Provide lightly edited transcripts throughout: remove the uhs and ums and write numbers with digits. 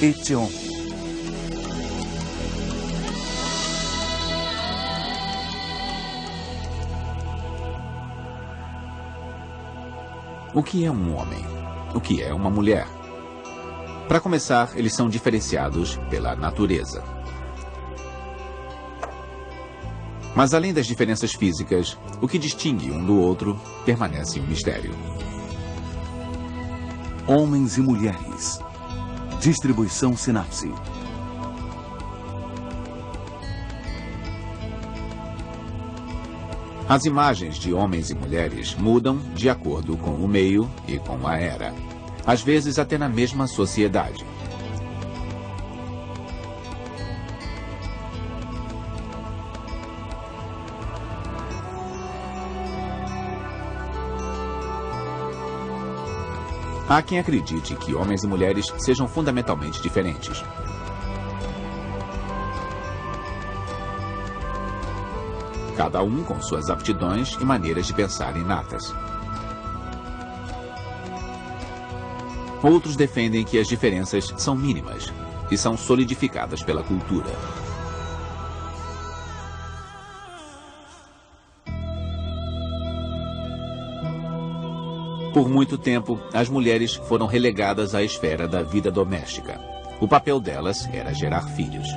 Echeon. O que é um homem? O que é uma mulher? Para começar, eles são diferenciados pela natureza. Mas além das diferenças físicas, o que distingue um do outro permanece um mistério. Homens e mulheres. Distribuição Sinapse. As imagens de homens e mulheres mudam de acordo com o meio e com a era. Às vezes até na mesma sociedade. Há quem acredite que homens e mulheres sejam fundamentalmente diferentes. Cada um com suas aptidões e maneiras de pensar inatas. Outros defendem que as diferenças são mínimas e são solidificadas pela cultura. Por muito tempo, as mulheres foram relegadas à esfera da vida doméstica. O papel delas era gerar filhos.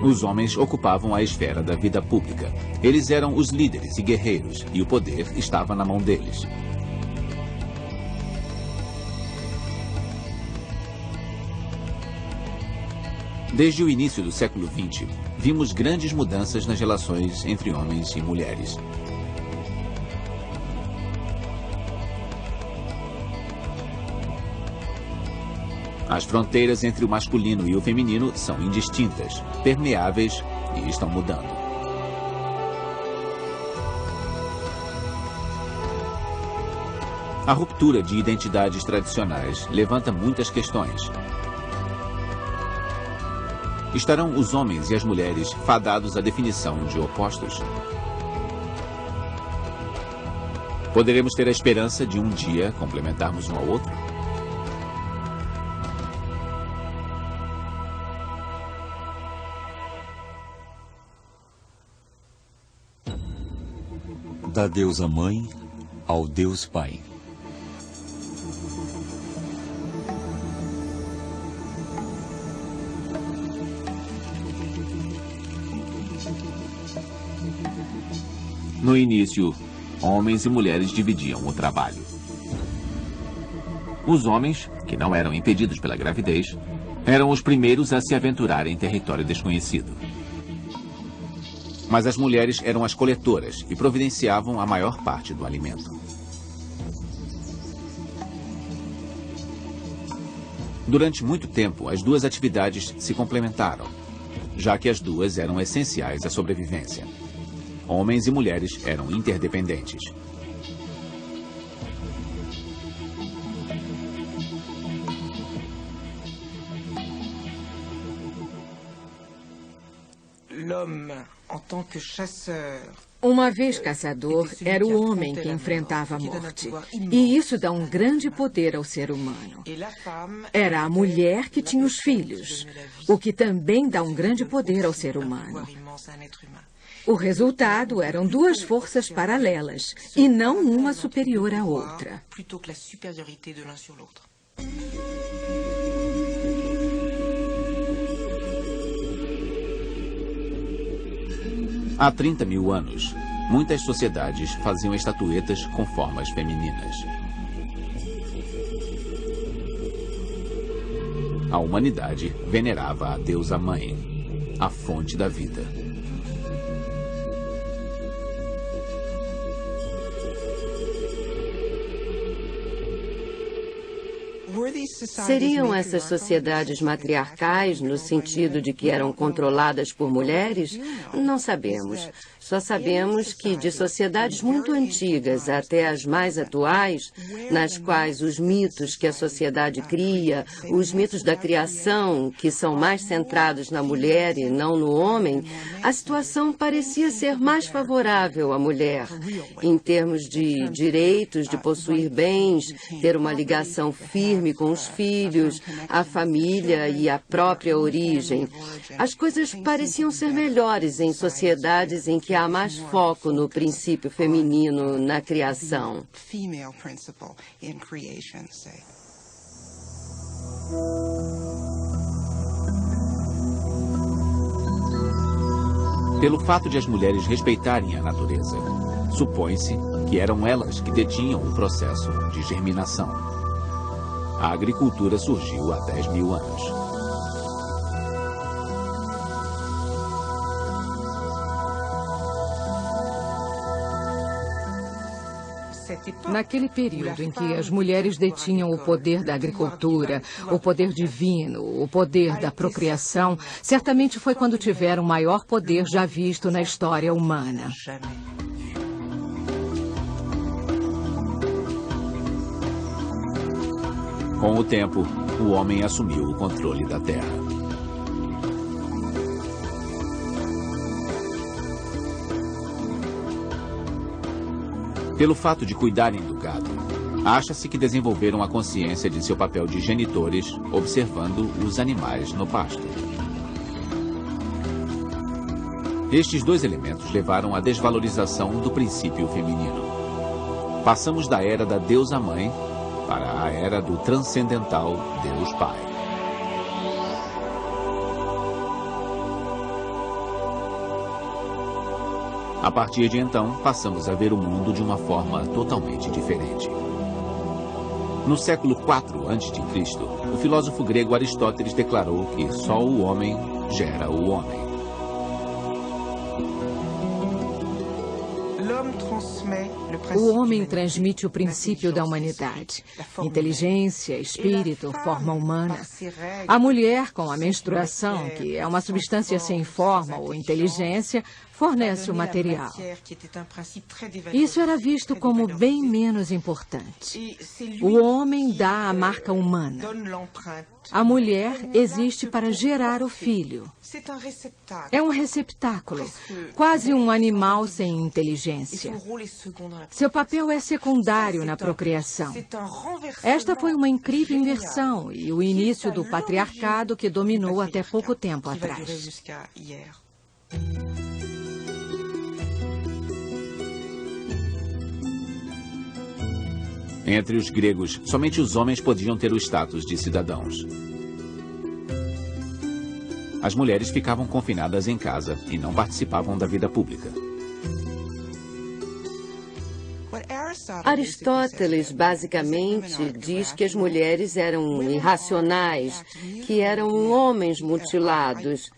Os homens ocupavam a esfera da vida pública. Eles eram os líderes e guerreiros, e o poder estava na mão deles. Desde o início do século XX, vimos grandes mudanças nas relações entre homens e mulheres. As fronteiras entre o masculino e o feminino são indistintas, permeáveis e estão mudando. A ruptura de identidades tradicionais levanta muitas questões. Estarão os homens e as mulheres fadados à definição de opostos? Poderemos ter a esperança de um dia complementarmos um ao outro? Da deusa mãe ao Deus Pai. No início, homens e mulheres dividiam o trabalho. Os homens, que não eram impedidos pela gravidez, eram os primeiros a se aventurar em território desconhecido. Mas as mulheres eram as coletoras e providenciavam a maior parte do alimento. Durante muito tempo, as duas atividades se complementaram, já que as duas eram essenciais à sobrevivência. Homens e mulheres eram interdependentes. Uma vez caçador, era o homem que enfrentava a morte. E isso dá um grande poder ao ser humano. Era a mulher que tinha os filhos, o que também dá um grande poder ao ser humano. O resultado eram duas forças paralelas, e não uma superior à outra. Há 30 mil anos, muitas sociedades faziam estatuetas com formas femininas. A humanidade venerava a deusa mãe, a fonte da vida. Seriam essas sociedades matriarcais no sentido de que eram controladas por mulheres? Não sabemos. Só sabemos que de sociedades muito antigas até as mais atuais, nas quais os mitos que a sociedade cria, os mitos da criação, que são mais centrados na mulher e não no homem, a situação parecia ser mais favorável à mulher, em termos de direitos de possuir bens, ter uma ligação firme com os filhos, a família e a própria origem. As coisas pareciam ser melhores em sociedades em que há mais foco no princípio feminino na criação. Pelo fato de as mulheres respeitarem a natureza, supõe-se que eram elas que detinham o processo de germinação. A agricultura surgiu há 10.000 anos. Naquele período em que as mulheres detinham o poder da agricultura, o poder divino, o poder da procriação, certamente foi quando tiveram o maior poder já visto na história humana. Com o tempo, o homem assumiu o controle da terra. Pelo fato de cuidarem do gado, acha-se que desenvolveram a consciência de seu papel de genitores, observando os animais no pasto. Estes dois elementos levaram à desvalorização do princípio feminino. Passamos da era da deusa-mãe para a era do transcendental Deus-Pai. A partir de então, passamos a ver o mundo de uma forma totalmente diferente. No século IV a.C., o filósofo grego Aristóteles declarou que só o homem gera o homem. O homem transmite o princípio da humanidade. Inteligência, espírito, forma humana. A mulher, com a menstruação, que é uma substância sem forma ou inteligência, fornece o material. Isso era visto como bem menos importante. O homem dá a marca humana. A mulher existe para gerar o filho. É um receptáculo, quase um animal sem inteligência. Seu papel é secundário na procriação. Esta foi uma incrível inversão e o início do patriarcado que dominou até pouco tempo atrás. Entre os gregos, somente os homens podiam ter o status de cidadãos. As mulheres ficavam confinadas em casa e não participavam da vida pública. Aristóteles basicamente diz que as mulheres eram irracionais, que eram homens mutilados.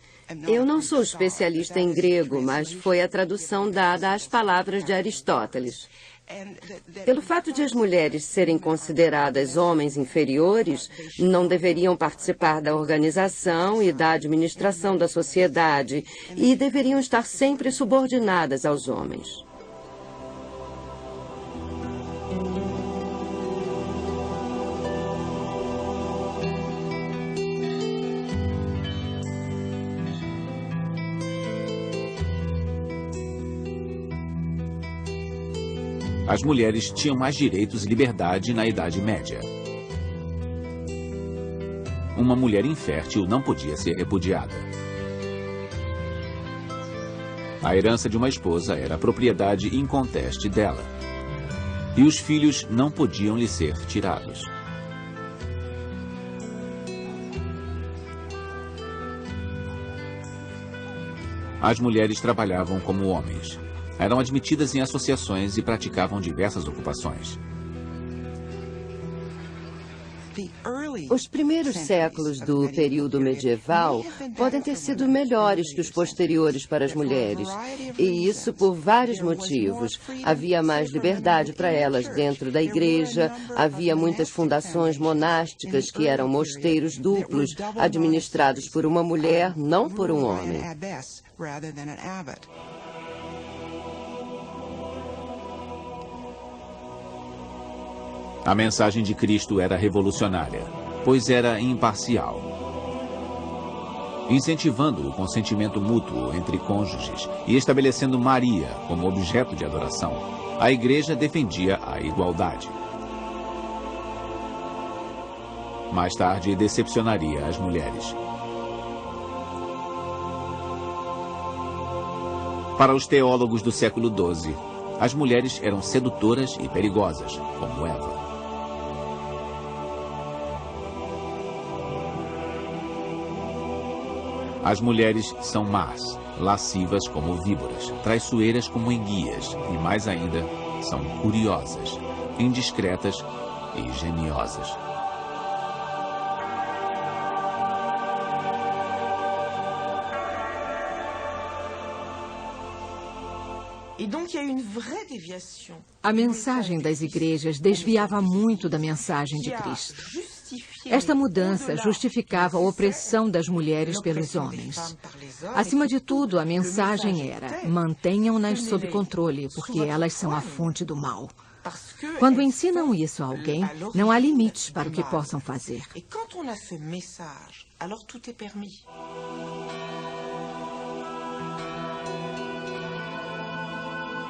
Eu não sou especialista em grego, mas foi a tradução dada às palavras de Aristóteles. Pelo fato de as mulheres serem consideradas homens inferiores, não deveriam participar da organização e da administração da sociedade e deveriam estar sempre subordinadas aos homens. As mulheres tinham mais direitos e liberdade na Idade Média. Uma mulher infértil não podia ser repudiada. A herança de uma esposa era a propriedade inconteste dela. E os filhos não podiam lhe ser tirados. As mulheres trabalhavam como homens. Eram admitidas em associações e praticavam diversas ocupações. Os primeiros séculos do período medieval podem ter sido melhores que os posteriores para as mulheres. E isso por vários motivos. Havia mais liberdade para elas dentro da igreja, havia muitas fundações monásticas que eram mosteiros duplos, administrados por uma mulher, não por um homem. A mensagem de Cristo era revolucionária, pois era imparcial. Incentivando o consentimento mútuo entre cônjuges e estabelecendo Maria como objeto de adoração, a Igreja defendia a igualdade. Mais tarde, decepcionaria as mulheres. Para os teólogos do século XII, as mulheres eram sedutoras e perigosas, como Eva. As mulheres são más, lascivas como víboras, traiçoeiras como enguias e, mais ainda, são curiosas, indiscretas e geniosas. A mensagem das igrejas desviava muito da mensagem de Cristo. Esta mudança justificava a opressão das mulheres pelos homens. Acima de tudo, a mensagem era: mantenham-nas sob controle, porque elas são a fonte do mal. Quando ensinam isso a alguém, não há limites para o que possam fazer.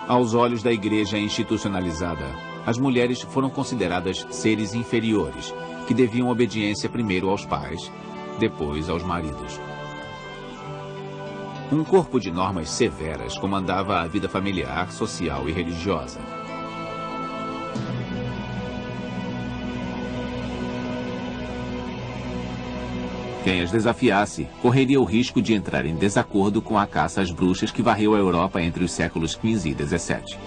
Aos olhos da igreja institucionalizada, as mulheres foram consideradas seres inferiores, que deviam obediência primeiro aos pais, depois aos maridos. Um corpo de normas severas comandava a vida familiar, social e religiosa. Quem as desafiasse correria o risco de entrar em desacordo com a caça às bruxas que varreu a Europa entre os séculos XV e XVII.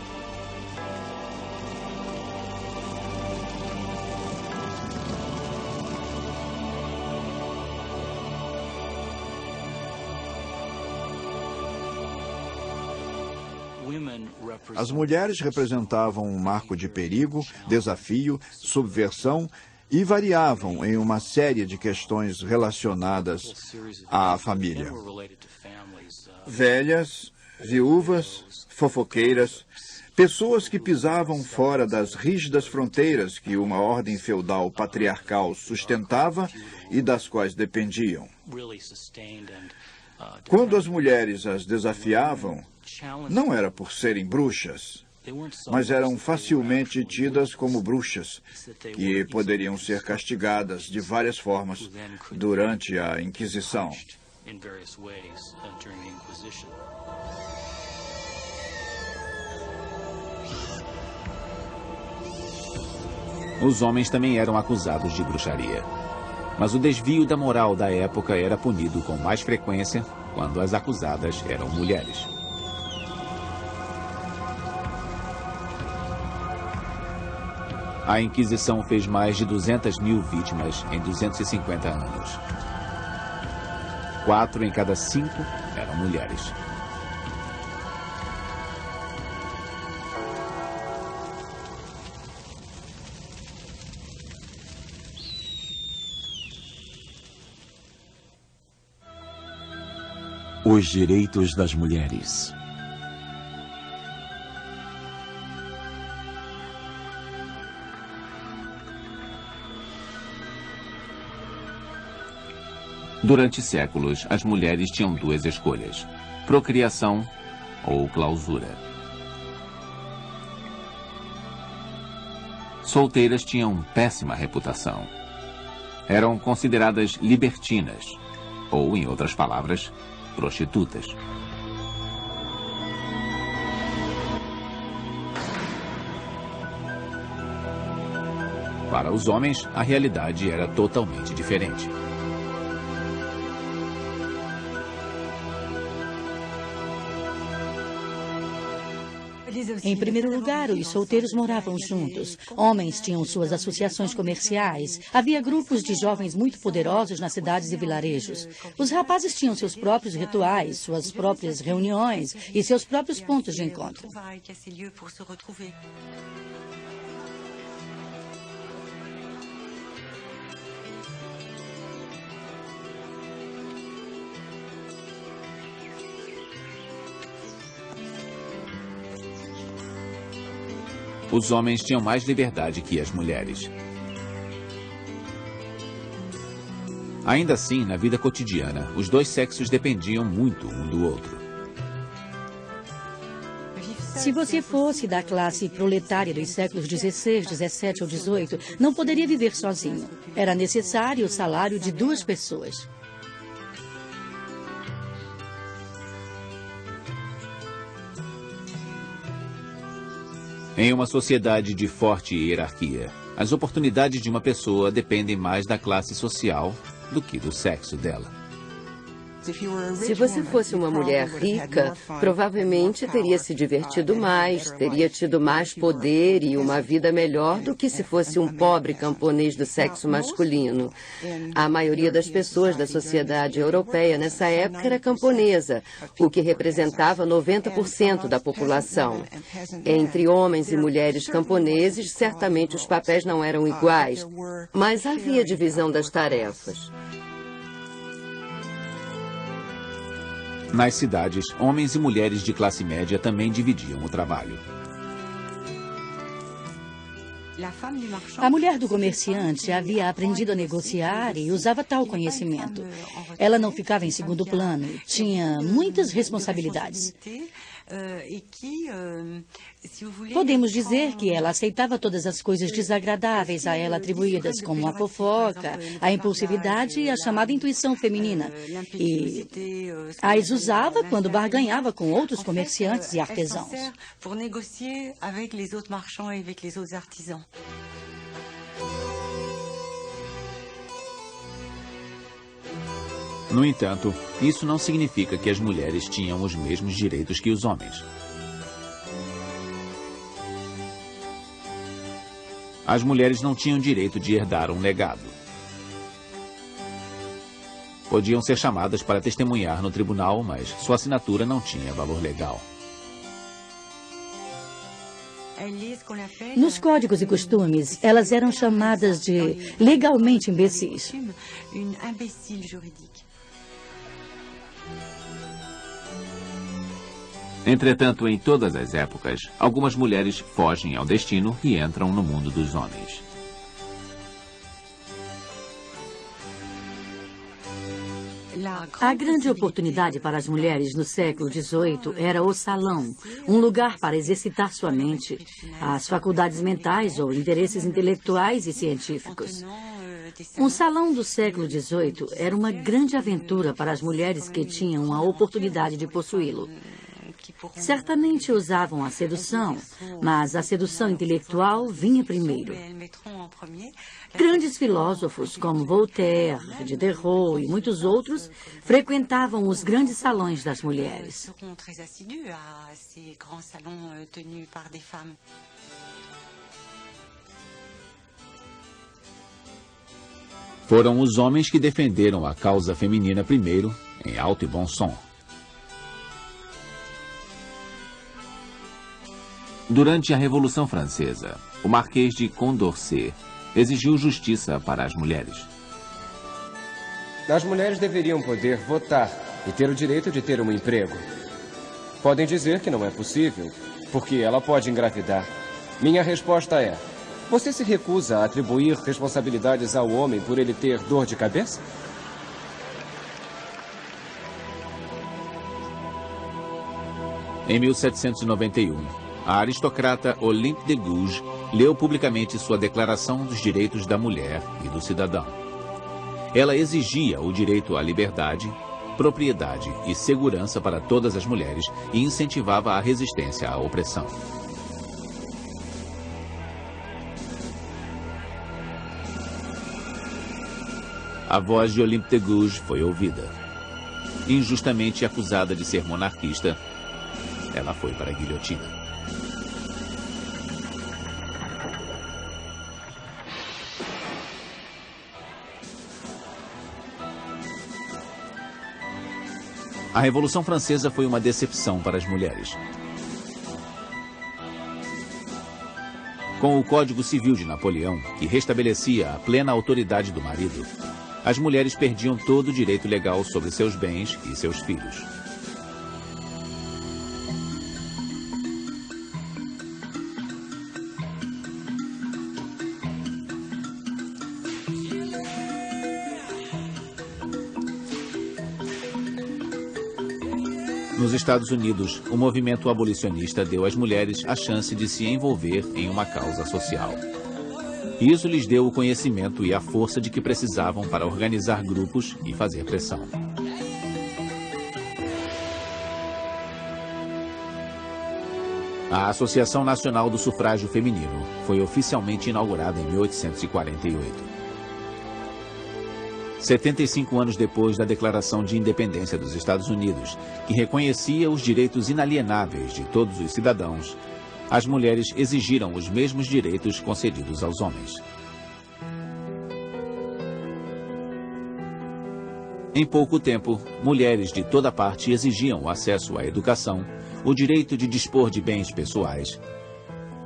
As mulheres representavam um marco de perigo, desafio, subversão e variavam em uma série de questões relacionadas à família. Velhas, viúvas, fofoqueiras, pessoas que pisavam fora das rígidas fronteiras que uma ordem feudal patriarcal sustentava e das quais dependiam. Quando as mulheres as desafiavam, não era por serem bruxas, mas eram facilmente tidas como bruxas e poderiam ser castigadas de várias formas durante a Inquisição. Os homens também eram acusados de bruxaria. Mas o desvio da moral da época era punido com mais frequência quando as acusadas eram mulheres. A Inquisição fez mais de 200.000 vítimas em 250 anos. 4 em cada 5 eram mulheres. Os direitos das mulheres. Durante séculos, as mulheres tinham 2 escolhas: procriação ou clausura. Solteiras tinham péssima reputação. Eram consideradas libertinas, ou, em outras palavras, prostitutas. Para os homens, a realidade era totalmente diferente. Em primeiro lugar, os solteiros moravam juntos. Homens tinham suas associações comerciais. Havia grupos de jovens muito poderosos nas cidades e vilarejos. Os rapazes tinham seus próprios rituais, suas próprias reuniões e seus próprios pontos de encontro. Os homens tinham mais liberdade que as mulheres. Ainda assim, na vida cotidiana, os dois sexos dependiam muito um do outro. Se você fosse da classe proletária dos séculos XVI, XVII ou XVIII, não poderia viver sozinho. Era necessário o salário de 2 pessoas. Em uma sociedade de forte hierarquia, as oportunidades de uma pessoa dependem mais da classe social do que do sexo dela. Se você fosse uma mulher rica, provavelmente teria se divertido mais, teria tido mais poder e uma vida melhor do que se fosse um pobre camponês do sexo masculino. A maioria das pessoas da sociedade europeia nessa época era camponesa, o que representava 90% da população. Entre homens e mulheres camponeses, certamente os papéis não eram iguais, mas havia divisão das tarefas. Nas cidades, homens e mulheres de classe média também dividiam o trabalho. A mulher do comerciante havia aprendido a negociar e usava tal conhecimento. Ela não ficava em segundo plano, tinha muitas responsabilidades. Podemos dizer que ela aceitava todas as coisas desagradáveis a ela atribuídas, como a fofoca, a impulsividade e a chamada intuição feminina. E as usava quando barganhava com outros comerciantes e artesãos. No entanto, isso não significa que as mulheres tinham os mesmos direitos que os homens. As mulheres não tinham direito de herdar um legado. Podiam ser chamadas para testemunhar no tribunal, mas sua assinatura não tinha valor legal. Nos códigos e costumes, elas eram chamadas de legalmente imbecis. Entretanto, em todas as épocas, algumas mulheres fogem ao destino e entram no mundo dos homens. A grande oportunidade para as mulheres no século XVIII era o salão, um lugar para exercitar sua mente, as faculdades mentais ou interesses intelectuais e científicos. Um salão do século XVIII era uma grande aventura para as mulheres que tinham a oportunidade de possuí-lo. Certamente usavam a sedução, mas a sedução intelectual vinha primeiro. Grandes filósofos como Voltaire, Diderot e muitos outros frequentavam os grandes salões das mulheres. Foram os homens que defenderam a causa feminina primeiro, em alto e bom som. Durante a Revolução Francesa, o Marquês de Condorcet exigiu justiça para as mulheres. As mulheres deveriam poder votar e ter o direito de ter um emprego. Podem dizer que não é possível, porque ela pode engravidar. Minha resposta é: você se recusa a atribuir responsabilidades ao homem por ele ter dor de cabeça? Em 1791, a aristocrata Olympe de Gouges leu publicamente sua Declaração dos Direitos da Mulher e do Cidadão. Ela exigia o direito à liberdade, propriedade e segurança para todas as mulheres e incentivava a resistência à opressão. A voz de Olympe de Gouges foi ouvida. Injustamente acusada de ser monarquista, ela foi para a guilhotina. A Revolução Francesa foi uma decepção para as mulheres. Com o Código Civil de Napoleão, que restabelecia a plena autoridade do marido, as mulheres perdiam todo o direito legal sobre seus bens e seus filhos. Nos Estados Unidos, o movimento abolicionista deu às mulheres a chance de se envolver em uma causa social. Isso lhes deu o conhecimento e a força de que precisavam para organizar grupos e fazer pressão. A Associação Nacional do Sufrágio Feminino foi oficialmente inaugurada em 1848. 75 anos depois da Declaração de Independência dos Estados Unidos, que reconhecia os direitos inalienáveis de todos os cidadãos, as mulheres exigiram os mesmos direitos concedidos aos homens. Em pouco tempo, mulheres de toda parte exigiam o acesso à educação, o direito de dispor de bens pessoais,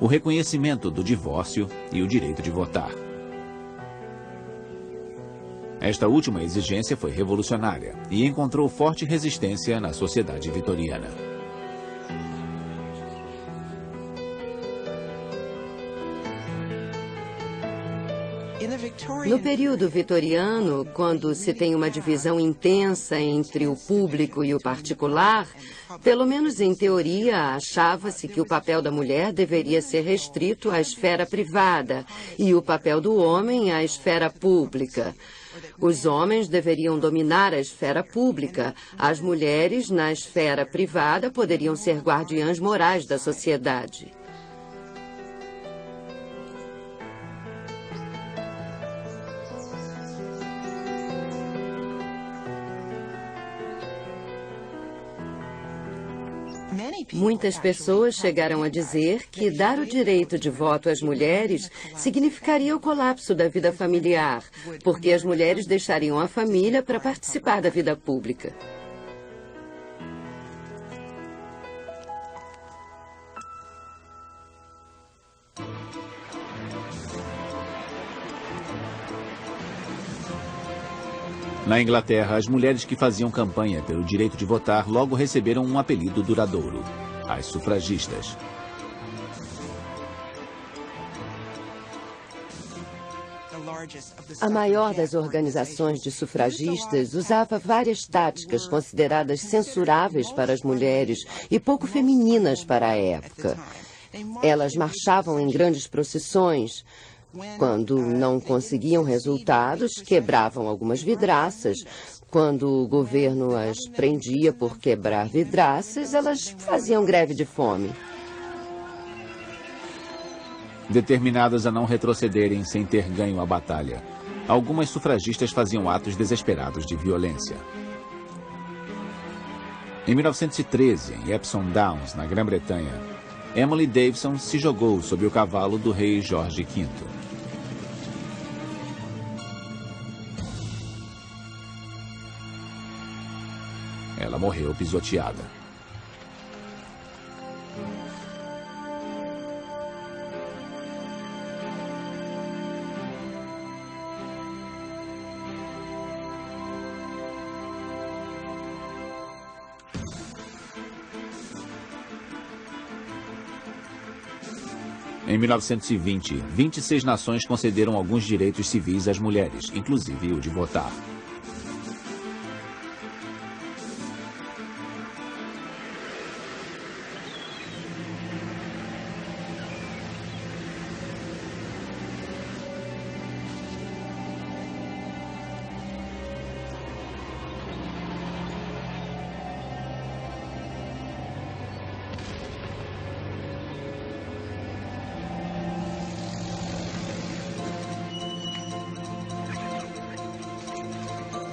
o reconhecimento do divórcio e o direito de votar. Esta última exigência foi revolucionária e encontrou forte resistência na sociedade vitoriana. No período vitoriano, quando se tem uma divisão intensa entre o público e o particular, pelo menos em teoria, achava-se que o papel da mulher deveria ser restrito à esfera privada e o papel do homem à esfera pública. Os homens deveriam dominar a esfera pública. As mulheres, na esfera privada, poderiam ser guardiãs morais da sociedade. Muitas pessoas chegaram a dizer que dar o direito de voto às mulheres significaria o colapso da vida familiar, porque as mulheres deixariam a família para participar da vida pública. Na Inglaterra, as mulheres que faziam campanha pelo direito de votar logo receberam um apelido duradouro: as sufragistas. A maior das organizações de sufragistas usava várias táticas consideradas censuráveis para as mulheres e pouco femininas para a época. Elas marchavam em grandes procissões. Quando não conseguiam resultados, quebravam algumas vidraças. Quando o governo as prendia por quebrar vidraças, elas faziam greve de fome. Determinadas a não retrocederem sem ter ganho a batalha, algumas sufragistas faziam atos desesperados de violência. Em 1913, em Epsom Downs, na Grã-Bretanha, Emily Davison se jogou sob o cavalo do rei Jorge V. Ela morreu pisoteada. Em 1920, 26 nações concederam alguns direitos civis às mulheres, inclusive o de votar.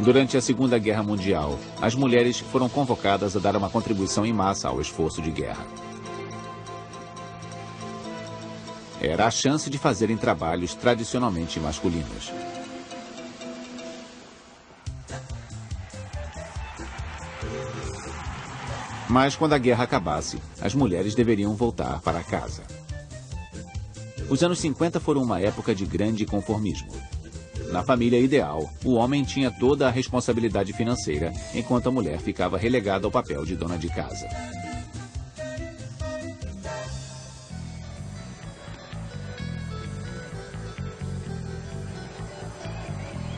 Durante a Segunda Guerra Mundial, as mulheres foram convocadas a dar uma contribuição em massa ao esforço de guerra. Era a chance de fazerem trabalhos tradicionalmente masculinos. Mas quando a guerra acabasse, as mulheres deveriam voltar para casa. Os anos 50 foram uma época de grande conformismo. Na família ideal, o homem tinha toda a responsabilidade financeira, enquanto a mulher ficava relegada ao papel de dona de casa.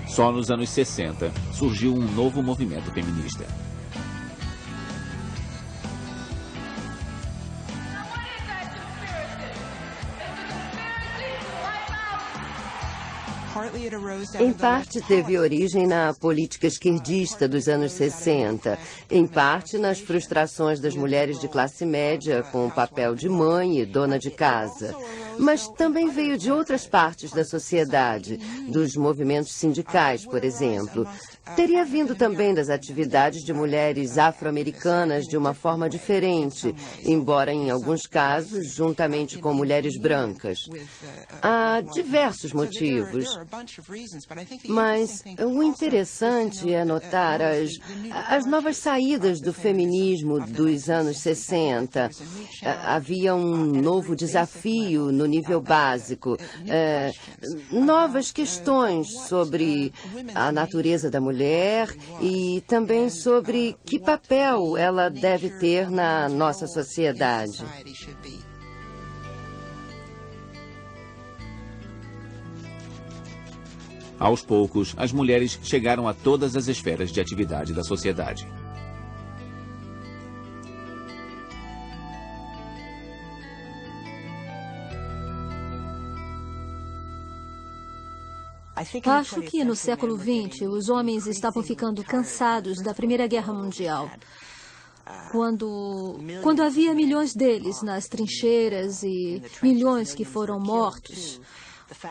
Só nos anos 60 surgiu um novo movimento feminista. Em parte, teve origem na política esquerdista dos anos 60, em parte nas frustrações das mulheres de classe média com o papel de mãe e dona de casa. Mas também veio de outras partes da sociedade, dos movimentos sindicais, por exemplo. Teria vindo também das atividades de mulheres afro-americanas de uma forma diferente, embora em alguns casos juntamente com mulheres brancas. Há diversos motivos, mas o interessante é notar as novas saídas do feminismo dos anos 60. Havia um novo desafio no nível básico, novas questões sobre a natureza da mulher e também sobre que papel ela deve ter na nossa sociedade. Aos poucos, as mulheres chegaram a todas as esferas de atividade da sociedade. Acho que no século XX os homens estavam ficando cansados da Primeira Guerra Mundial. Quando havia milhões deles nas trincheiras e milhões que foram mortos.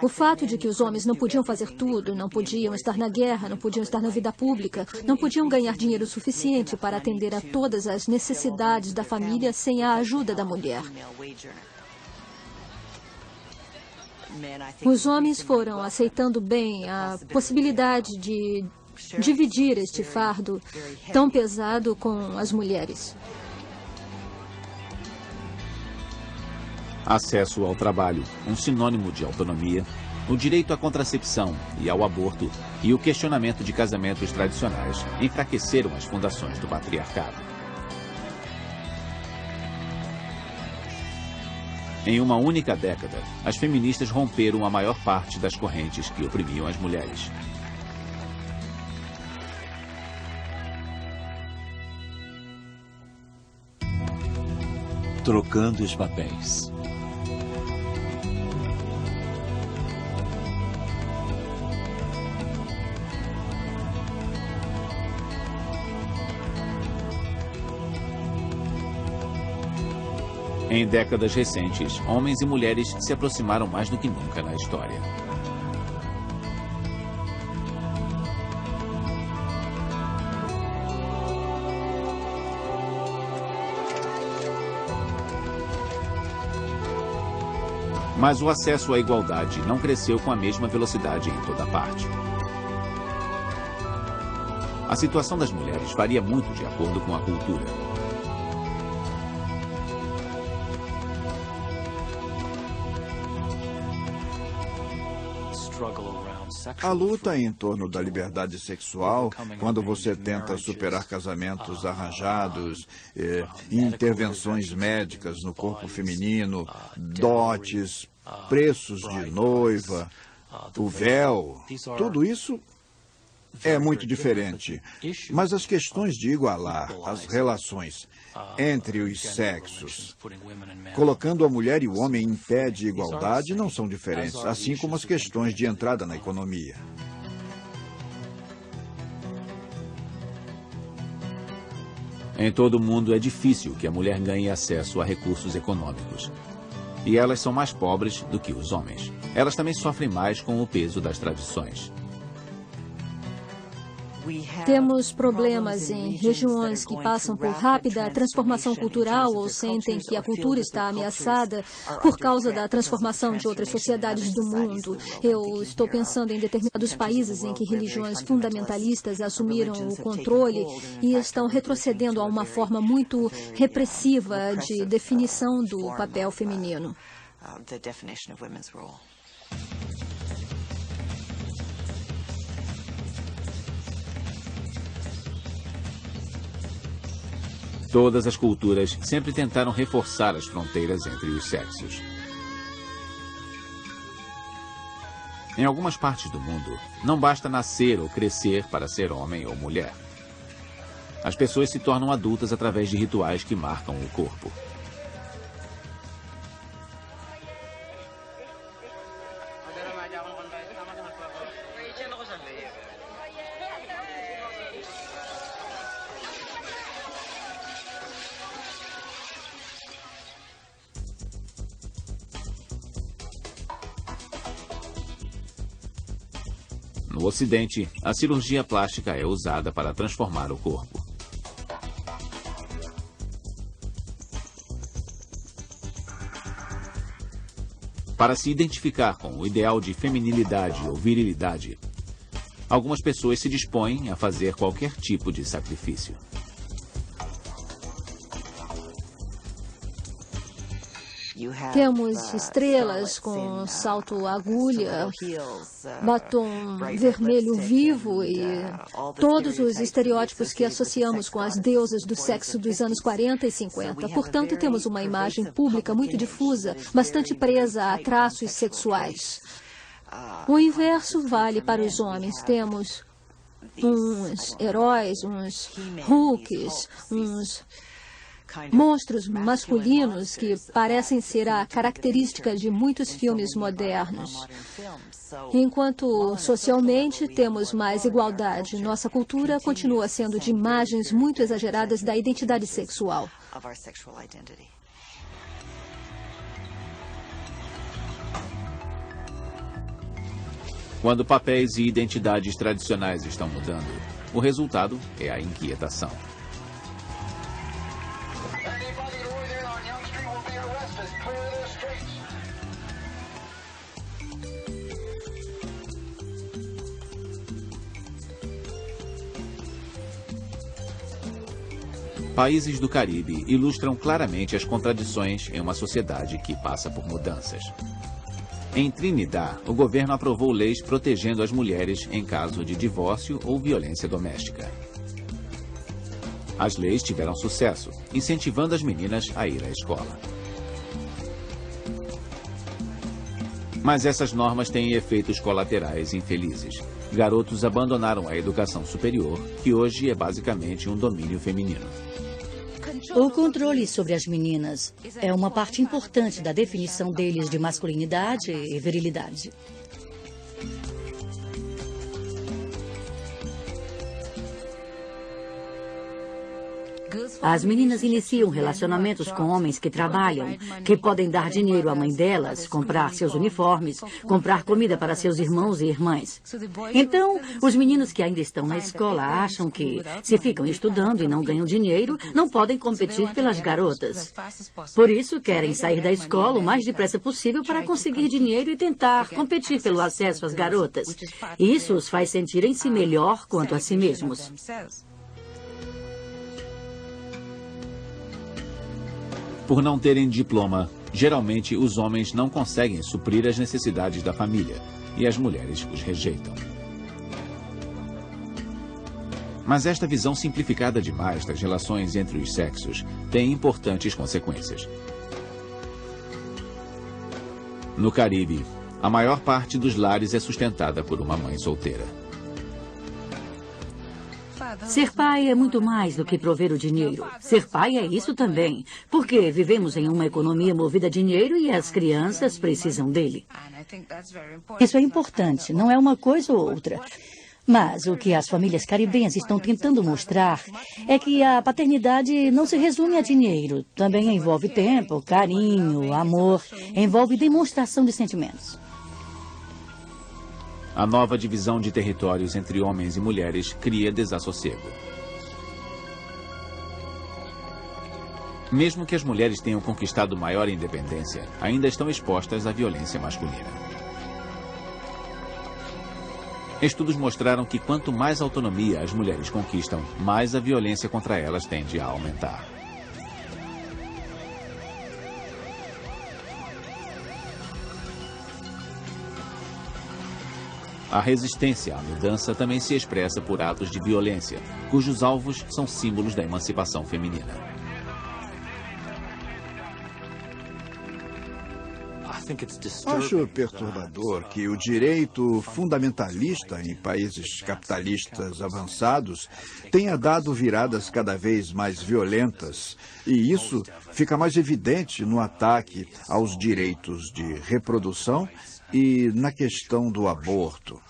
O fato de que os homens não podiam fazer tudo, não podiam estar na guerra, não podiam estar na vida pública, não podiam ganhar dinheiro suficiente para atender a todas as necessidades da família sem a ajuda da mulher. Os homens foram aceitando bem a possibilidade de dividir este fardo tão pesado com as mulheres. Acesso ao trabalho, um sinônimo de autonomia, o direito à contracepção e ao aborto e o questionamento de casamentos tradicionais enfraqueceram as fundações do patriarcado. Em uma única década, as feministas romperam a maior parte das correntes que oprimiam as mulheres. Trocando os papéis. Em décadas recentes, homens e mulheres se aproximaram mais do que nunca na história. Mas o acesso à igualdade não cresceu com a mesma velocidade em toda parte. A situação das mulheres varia muito de acordo com a cultura. A luta em torno da liberdade sexual, quando você tenta superar casamentos arranjados, intervenções médicas no corpo feminino, dotes, preços de noiva, o véu, tudo isso é muito diferente. Mas as questões de igualar as relações entre os sexos, colocando a mulher e o homem em pé de igualdade, não são diferentes, assim como as questões de entrada na economia. Em todo o mundo é difícil que a mulher ganhe acesso a recursos econômicos. E elas são mais pobres do que os homens. Elas também sofrem mais com o peso das tradições. Temos problemas em regiões que passam por rápida transformação cultural ou sentem que a cultura está ameaçada por causa da transformação de outras sociedades do mundo. Eu estou pensando em determinados países em que religiões fundamentalistas assumiram o controle e estão retrocedendo a uma forma muito repressiva de definição do papel feminino. Todas as culturas sempre tentaram reforçar as fronteiras entre os sexos. Em algumas partes do mundo, não basta nascer ou crescer para ser homem ou mulher. As pessoas se tornam adultas através de rituais que marcam o corpo. No Ocidente, a cirurgia plástica é usada para transformar o corpo. Para se identificar com o ideal de feminilidade ou virilidade, algumas pessoas se dispõem a fazer qualquer tipo de sacrifício. Temos estrelas com salto agulha, batom vermelho vivo e todos os estereótipos que associamos com as deusas do sexo dos anos 40 e 50. Portanto, temos uma imagem pública muito difusa, bastante presa a traços sexuais. O inverso vale para os homens. Temos uns heróis, uns Hulks, uns monstros masculinos que parecem ser a característica de muitos filmes modernos. Enquanto socialmente temos mais igualdade, nossa cultura continua sendo de imagens muito exageradas da identidade sexual. Quando papéis e identidades tradicionais estão mudando, o resultado é a inquietação. Países do Caribe ilustram claramente as contradições em uma sociedade que passa por mudanças. Em Trinidad, o governo aprovou leis protegendo as mulheres em caso de divórcio ou violência doméstica. As leis tiveram sucesso, incentivando as meninas a ir à escola. Mas essas normas têm efeitos colaterais infelizes. Garotos abandonaram a educação superior, que hoje é basicamente um domínio feminino. O controle sobre as meninas é uma parte importante da definição deles de masculinidade e virilidade. As meninas iniciam relacionamentos com homens que trabalham, que podem dar dinheiro à mãe delas, comprar seus uniformes, comprar comida para seus irmãos e irmãs. Então, os meninos que ainda estão na escola acham que, se ficam estudando e não ganham dinheiro, não podem competir pelas garotas. Por isso, querem sair da escola o mais depressa possível para conseguir dinheiro e tentar competir pelo acesso às garotas. Isso os faz sentirem-se melhor quanto a si mesmos. Por não terem diploma, geralmente os homens não conseguem suprir as necessidades da família e as mulheres os rejeitam. Mas esta visão simplificada demais das relações entre os sexos tem importantes consequências. No Caribe, a maior parte dos lares é sustentada por uma mãe solteira. Ser pai é muito mais do que prover o dinheiro. Ser pai é isso também, porque vivemos em uma economia movida a dinheiro e as crianças precisam dele. Isso é importante, não é uma coisa ou outra. Mas o que as famílias caribenhas estão tentando mostrar é que a paternidade não se resume a dinheiro. Também envolve tempo, carinho, amor, envolve demonstração de sentimentos. A nova divisão de territórios entre homens e mulheres cria desassossego. Mesmo que as mulheres tenham conquistado maior independência, ainda estão expostas à violência masculina. Estudos mostraram que quanto mais autonomia as mulheres conquistam, mais a violência contra elas tende a aumentar. A resistência à mudança também se expressa por atos de violência, cujos alvos são símbolos da emancipação feminina. Acho perturbador que o direito fundamentalista em países capitalistas avançados tenha dado viradas cada vez mais violentas, e isso fica mais evidente no ataque aos direitos de reprodução e na questão do aborto.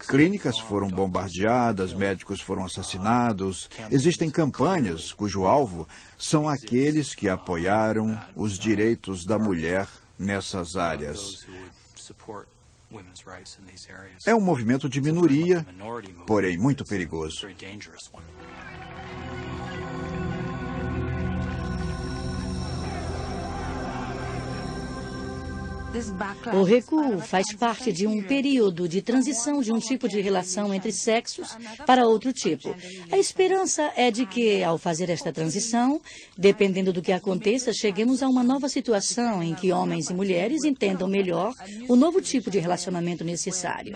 Clínicas foram bombardeadas, médicos foram assassinados. Existem campanhas cujo alvo são aqueles que apoiaram os direitos da mulher nessas áreas. É um movimento de minoria, porém muito perigoso. O recuo faz parte de um período de transição de um tipo de relação entre sexos para outro tipo. A esperança é de que, ao fazer esta transição, dependendo do que aconteça, cheguemos a uma nova situação em que homens e mulheres entendam melhor o novo tipo de relacionamento necessário.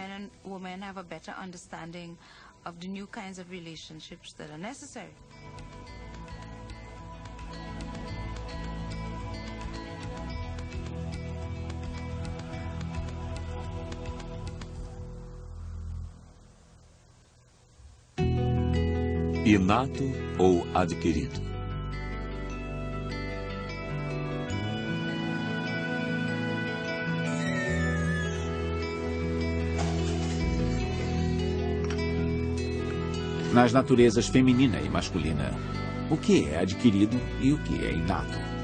Inato ou adquirido? Nas naturezas feminina e masculina, o que é adquirido e o que é inato?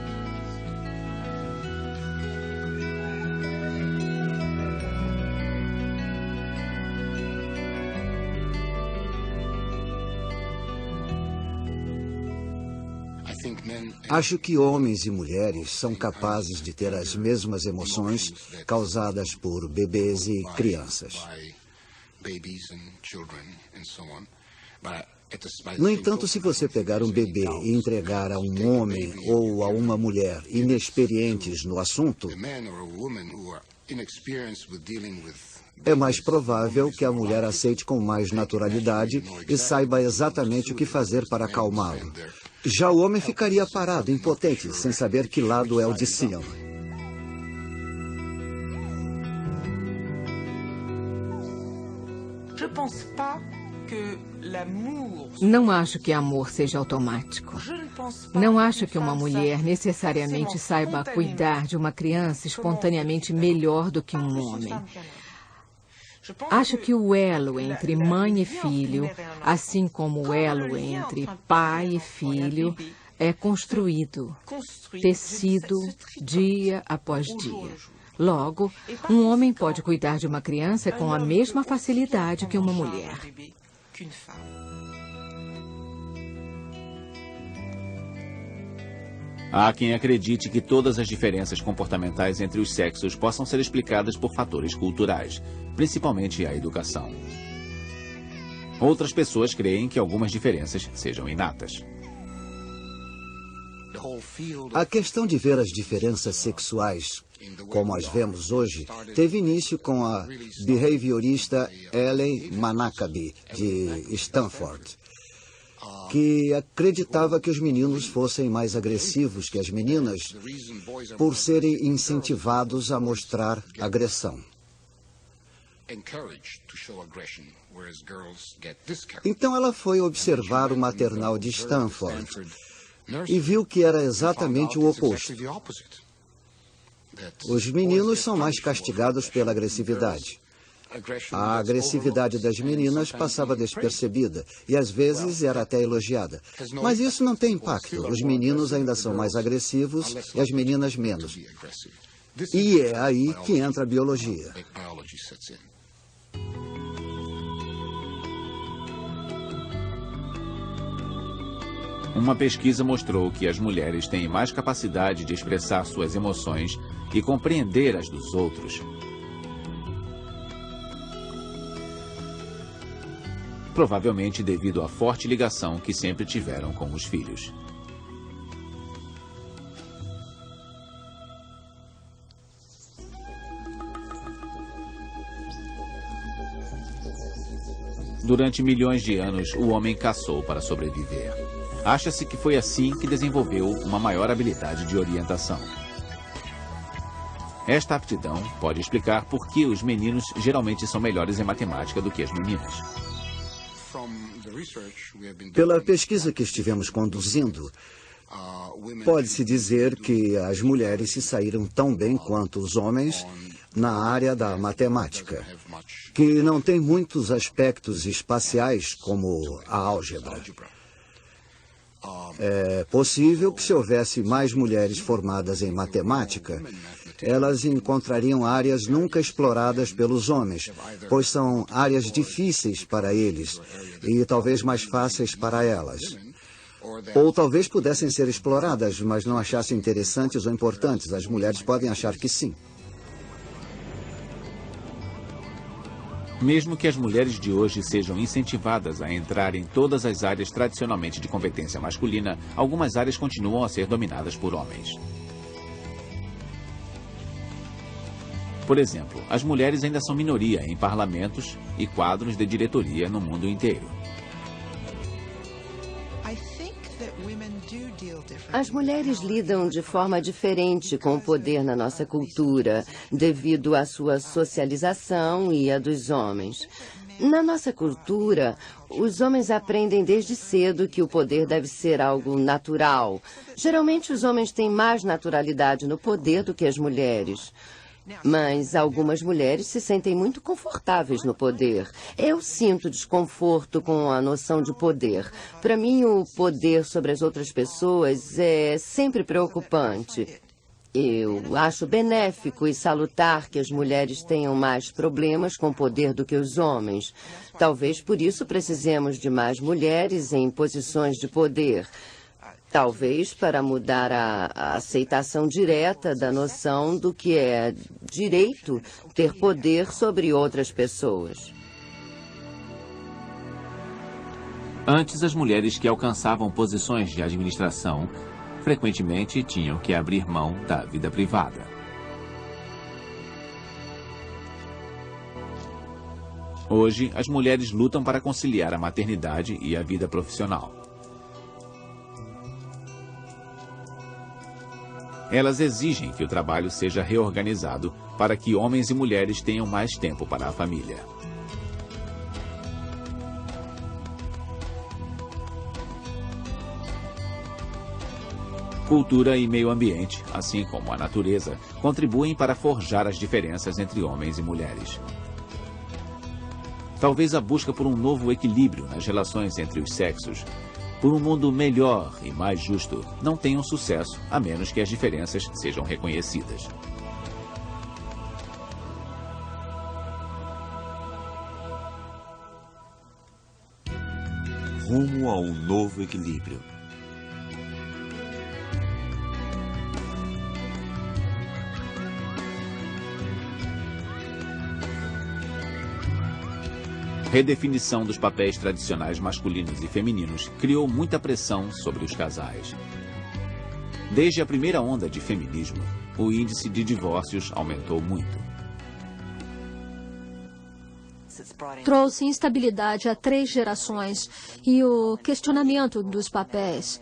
Acho que homens e mulheres são capazes de ter as mesmas emoções causadas por bebês e crianças. No entanto, se você pegar um bebê e entregar a um homem ou a uma mulher inexperientes no assunto, é mais provável que a mulher aceite com mais naturalidade e saiba exatamente o que fazer para acalmá-lo. Já o homem ficaria parado, impotente, sem saber que lado é o de cima. Não acho que amor seja automático. Não acho que uma mulher necessariamente saiba cuidar de uma criança espontaneamente melhor do que um homem. Acho que o elo entre mãe e filho, assim como o elo entre pai e filho, é construído, tecido dia após dia. Logo, um homem pode cuidar de uma criança com a mesma facilidade que uma mulher. Há quem acredite que todas as diferenças comportamentais entre os sexos possam ser explicadas por fatores culturais, principalmente a educação. Outras pessoas creem que algumas diferenças sejam inatas. A questão de ver as diferenças sexuais, como as vemos hoje, teve início com a behaviorista Ellen Manakabi, de Stanford, que acreditava que os meninos fossem mais agressivos que as meninas por serem incentivados a mostrar agressão. Então ela foi observar o maternal de Stanford e viu que era exatamente o oposto. Os meninos são mais castigados pela agressividade. A agressividade das meninas passava despercebida e às vezes era até elogiada. Mas isso não tem impacto. Os meninos ainda são mais agressivos e as meninas menos. E é aí que entra a biologia. Uma pesquisa mostrou que as mulheres têm mais capacidade de expressar suas emoções e compreender as dos outros. Provavelmente devido à forte ligação que sempre tiveram com os filhos. Durante milhões de anos, o homem caçou para sobreviver. Acha-se que foi assim que desenvolveu uma maior habilidade de orientação. Esta aptidão pode explicar por que os meninos geralmente são melhores em matemática do que as meninas. Pela pesquisa que estivemos conduzindo, pode-se dizer que as mulheres se saíram tão bem quanto os homens na área da matemática, que não tem muitos aspectos espaciais como a álgebra. É possível que, se houvesse mais mulheres formadas em matemática, elas encontrariam áreas nunca exploradas pelos homens, pois são áreas difíceis para eles e talvez mais fáceis para elas. Ou talvez pudessem ser exploradas, mas não achassem interessantes ou importantes. As mulheres podem achar que sim. Mesmo que as mulheres de hoje sejam incentivadas a entrar em todas as áreas tradicionalmente de competência masculina, algumas áreas continuam a ser dominadas por homens. Por exemplo, as mulheres ainda são minoria em parlamentos e quadros de diretoria no mundo inteiro. As mulheres lidam de forma diferente com o poder na nossa cultura, devido à sua socialização e à dos homens. Na nossa cultura, os homens aprendem desde cedo que o poder deve ser algo natural. Geralmente, os homens têm mais naturalidade no poder do que as mulheres. Mas algumas mulheres se sentem muito confortáveis no poder. Eu sinto desconforto com a noção de poder. Para mim, o poder sobre as outras pessoas é sempre preocupante. Eu acho benéfico e salutar que as mulheres tenham mais problemas com o poder do que os homens. Talvez por isso precisemos de mais mulheres em posições de poder. Talvez para mudar a aceitação direta da noção do que é direito ter poder sobre outras pessoas. Antes, as mulheres que alcançavam posições de administração frequentemente tinham que abrir mão da vida privada. Hoje, as mulheres lutam para conciliar a maternidade e a vida profissional. Elas exigem que o trabalho seja reorganizado para que homens e mulheres tenham mais tempo para a família. Cultura e meio ambiente, assim como a natureza, contribuem para forjar as diferenças entre homens e mulheres. Talvez a busca por um novo equilíbrio nas relações entre os sexos, por um mundo melhor e mais justo, não tenham sucesso a menos que as diferenças sejam reconhecidas. Rumo a um novo equilíbrio. Redefinição dos papéis tradicionais masculinos e femininos criou muita pressão sobre os casais. Desde a primeira onda de feminismo, o índice de divórcios aumentou muito. Trouxe instabilidade a 3 gerações e o questionamento dos papéis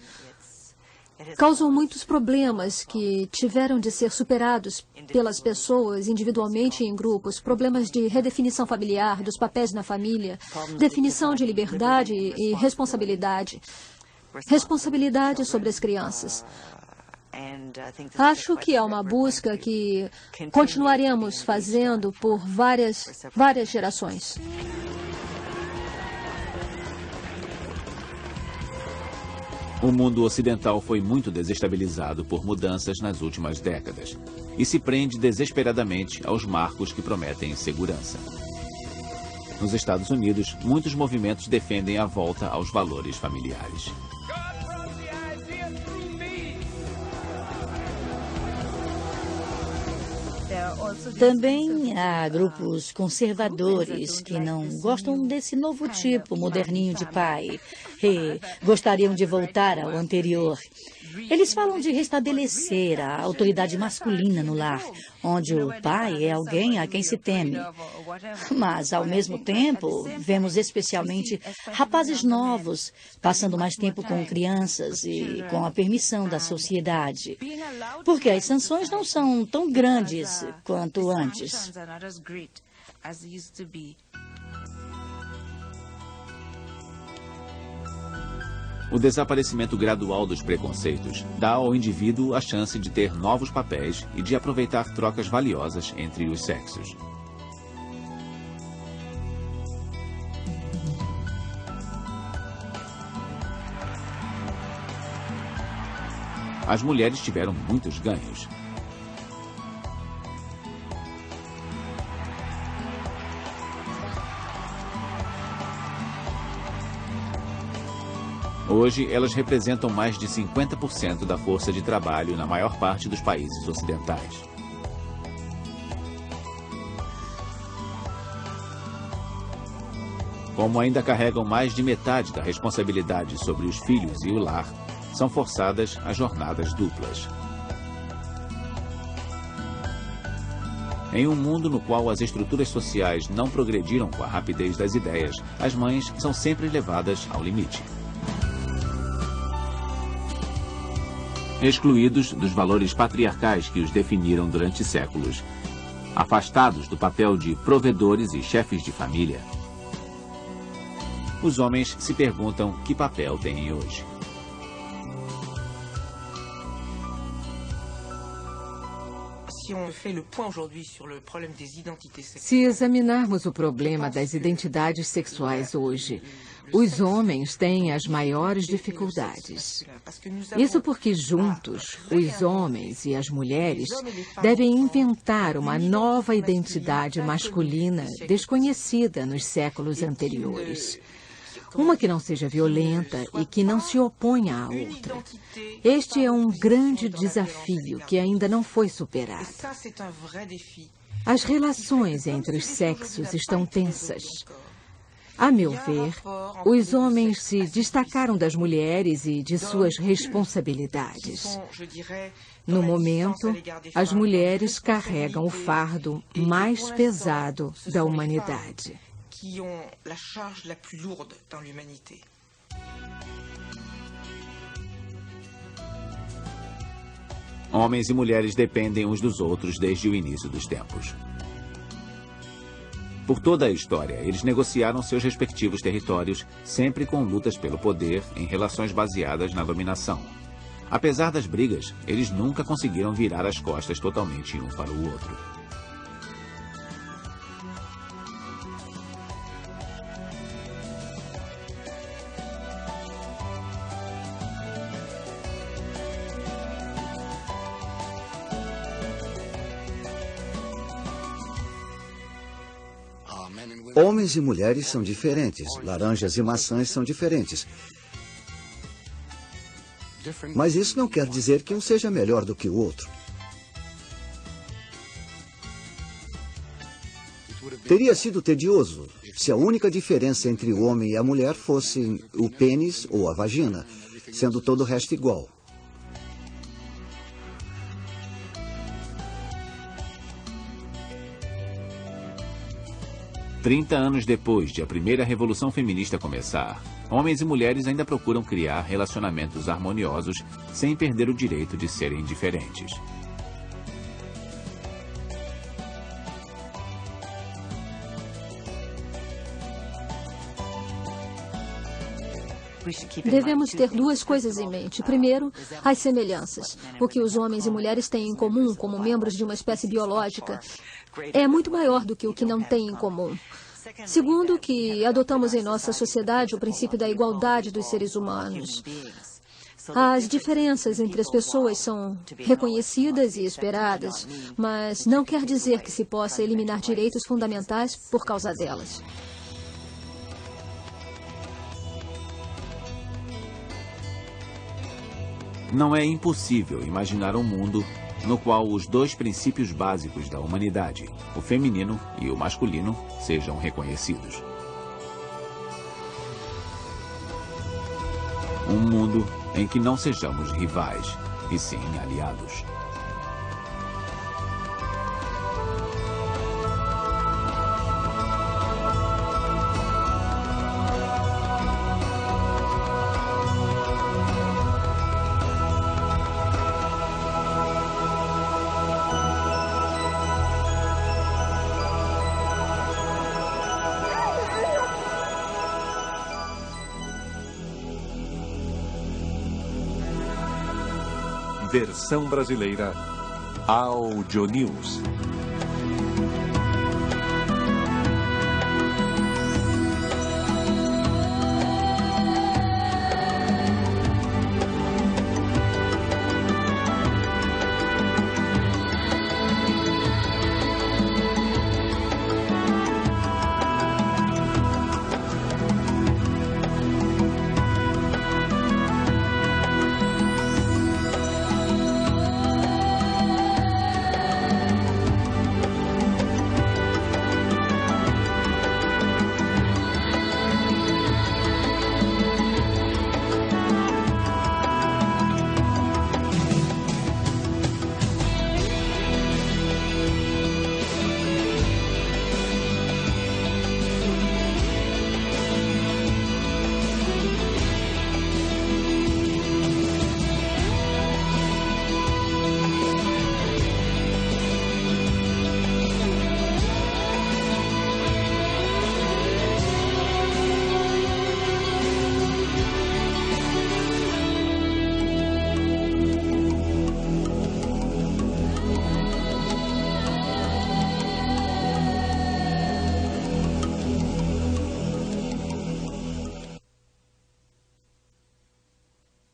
causou muitos problemas que tiveram de ser superados pelas pessoas individualmente e em grupos. Problemas de redefinição familiar, dos papéis na família, definição de liberdade e responsabilidade. Responsabilidade sobre as crianças. Acho que é uma busca que continuaremos fazendo por várias gerações. O mundo ocidental foi muito desestabilizado por mudanças nas últimas décadas e se prende desesperadamente aos marcos que prometem segurança. Nos Estados Unidos, muitos movimentos defendem a volta aos valores familiares. Também há grupos conservadores que não gostam desse novo tipo moderninho de pai e gostariam de voltar ao anterior. Eles falam de restabelecer a autoridade masculina no lar, onde o pai é alguém a quem se teme. Mas, ao mesmo tempo, vemos especialmente rapazes novos passando mais tempo com crianças e com a permissão da sociedade. Porque as sanções não são tão grandes quanto antes. O desaparecimento gradual dos preconceitos dá ao indivíduo a chance de ter novos papéis e de aproveitar trocas valiosas entre os sexos. as mulheres tiveram muitos ganhos. Hoje, elas representam mais de 50% da força de trabalho na maior parte dos países ocidentais. Como ainda carregam mais de metade da responsabilidade sobre os filhos e o lar, são forçadas a jornadas duplas. Em um mundo no qual as estruturas sociais não progrediram com a rapidez das ideias, as mães são sempre levadas ao limite. Excluídos dos valores patriarcais que os definiram durante séculos, afastados do papel de provedores e chefes de família, os homens se perguntam que papel têm hoje. Se examinarmos o problema das identidades sexuais hoje, os homens têm as maiores dificuldades. Isso porque juntos, os homens e as mulheres devem inventar uma nova identidade masculina desconhecida nos séculos anteriores. Uma que não seja violenta e que não se oponha à outra. Este é um grande desafio que ainda não foi superado. As relações entre os sexos estão tensas. A meu ver, os homens se destacaram das mulheres e de suas responsabilidades. No momento, as mulheres carregam o fardo mais pesado da humanidade. Homens e mulheres dependem uns dos outros desde o início dos tempos. Por toda a história, eles negociaram seus respectivos territórios, sempre com lutas pelo poder em relações baseadas na dominação. Apesar das brigas, eles nunca conseguiram virar as costas totalmente um para o outro. Homens e mulheres são diferentes, laranjas e maçãs são diferentes. Mas isso não quer dizer que um seja melhor do que o outro. Teria sido tedioso se a única diferença entre o homem e a mulher fosse o pênis ou a vagina, sendo todo o resto igual. Trinta anos depois de a primeira revolução feminista começar, homens e mulheres ainda procuram criar relacionamentos harmoniosos sem perder o direito de serem diferentes. Devemos ter duas coisas em mente. Primeiro, as semelhanças. O que os homens e mulheres têm em comum como membros de uma espécie biológica é muito maior do que o que não têm em comum. Segundo, que adotamos em nossa sociedade o princípio da igualdade dos seres humanos. As diferenças entre as pessoas são reconhecidas e esperadas, mas não quer dizer que se possa eliminar direitos fundamentais por causa delas. Não é impossível imaginar um mundo no qual os dois princípios básicos da humanidade, o feminino e o masculino, sejam reconhecidos. Um mundo em que não sejamos rivais, e sim aliados. Versão brasileira Audio News.